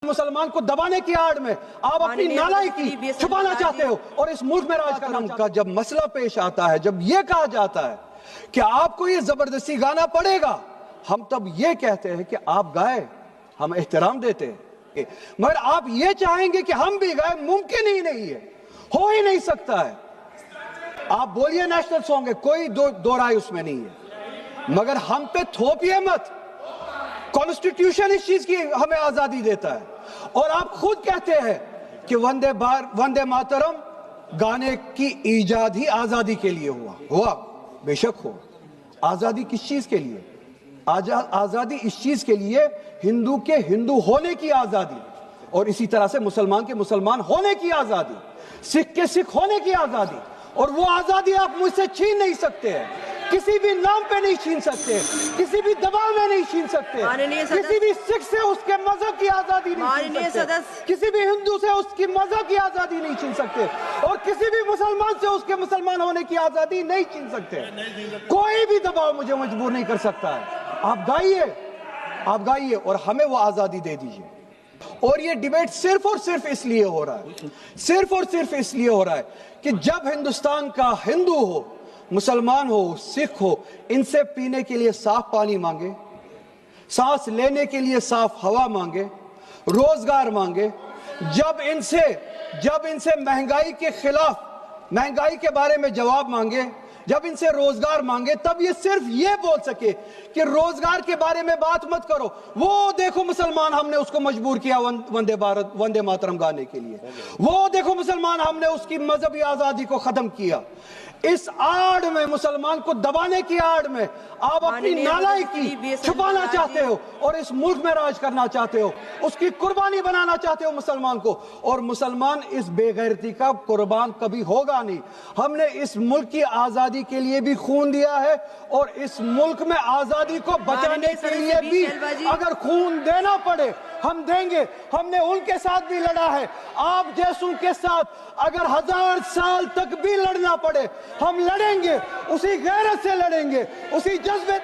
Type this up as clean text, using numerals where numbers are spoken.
مسلمان کو دبانے کی آڑ میں آپ اپنی نالائکی چھپانا چاہتے ہو اور اس ملک میں راج کرنا کا جب مسئلہ پیش آتا ہے، جب یہ کہا جاتا ہے کہ آپ کو یہ زبردستی گانا پڑے گا، ہم تب یہ کہتے ہیں کہ آپ گائے، ہم احترام دیتے ہیں، مگر آپ یہ چاہیں گے کہ ہم بھی گائے، ممکن ہی نہیں ہے، ہو ہی نہیں سکتا ہے۔ آپ بولیے نیشنل سانگ ہے، کوئی دو رائے اس میں نہیں ہے، مگر ہم پہ تھوپیے مت۔ کانسٹیٹیوشن اس چیز کی ہمیں آزادی دیتا ہے، اور آپ خود کہتے ہیں کہ وندے ماترم گانے کی ایجاد ہی آزادی کے لیے ہوا بے شک ہو۔ آزادی کس چیز کے لیے؟ آزادی اس چیز کے لیے ہندو کے ہندو ہونے کی آزادی، اور اسی طرح سے مسلمان کے مسلمان ہونے کی آزادی، سکھ کے سکھ ہونے کی آزادی، اور وہ آزادی آپ مجھ سے چھین نہیں سکتے ہیں، کسی بھی نام پہ نہیں چھین سکتے، کسی بھی دباؤ میں نہیں چھین سکتے، کسی بھی سکھ سے اس کے مذہب کی آزادی نہیں چھین سکتے، کسی بھی ہندو سے اس کی مذہب کی آزادی نہیں چھین سکتے، اور کسی بھی مسلمان سے اس کے مسلمان ہونے کی آزادی نہیں چھین سکتے۔ کوئی بھی دباؤ مجھے مجبور نہیں کر سکتا ہے۔ آپ گائیے اور ہمیں وہ آزادی دے دیجئے۔ اور یہ ڈیبیٹ صرف اور صرف اس لیے ہو رہا ہے، صرف اور صرف اس لیے ہو رہا ہے کہ جب ہندوستان کا ہندو ہو، مسلمان ہو، سکھ ہو، ان سے پینے کے لیے صاف پانی مانگے، سانس لینے کے لیے صاف ہوا مانگے، روزگار مانگے، جب ان سے مہنگائی کے خلاف، مہنگائی کے بارے میں جواب مانگے، جب ان سے روزگار مانگے، تب یہ صرف یہ بول سکے کہ روزگار کے بارے میں بات مت کرو، وہ دیکھو مسلمان ہم نے اس کو مجبور کیا وندے ماترم گانے کے لیے، وہ دیکھو مسلمان ہم نے اس کی مذہبی آزادی کو ختم کیا۔ اس آڑ میں، مسلمان کو دبانے کی آڑ میں آپ اپنی نالائکی چھپانا چاہتے ہو اور اس ملک میں راج کرنا چاہتے ہو، اس کی قربانی بنانا چاہتے ہو مسلمان کو، اور مسلمان اس بے غیرتی کا قربان کبھی ہوگا نہیں۔ ہم نے اس ملک کی آزادی کے لیے بھی خون دیا ہے، اور اس ملک میں آزادی کو بچانے کے لیے بھی اگر خون دینا پڑے ہم دیں گے۔ ہم نے ان کے ساتھ بھی لڑا ہے، آپ جیسوں کے ساتھ اگر 1000 سال تک بھی لڑنا پڑے ہم لڑیں گے، اسی غیرت سے لڑیں گے، اسی جذبے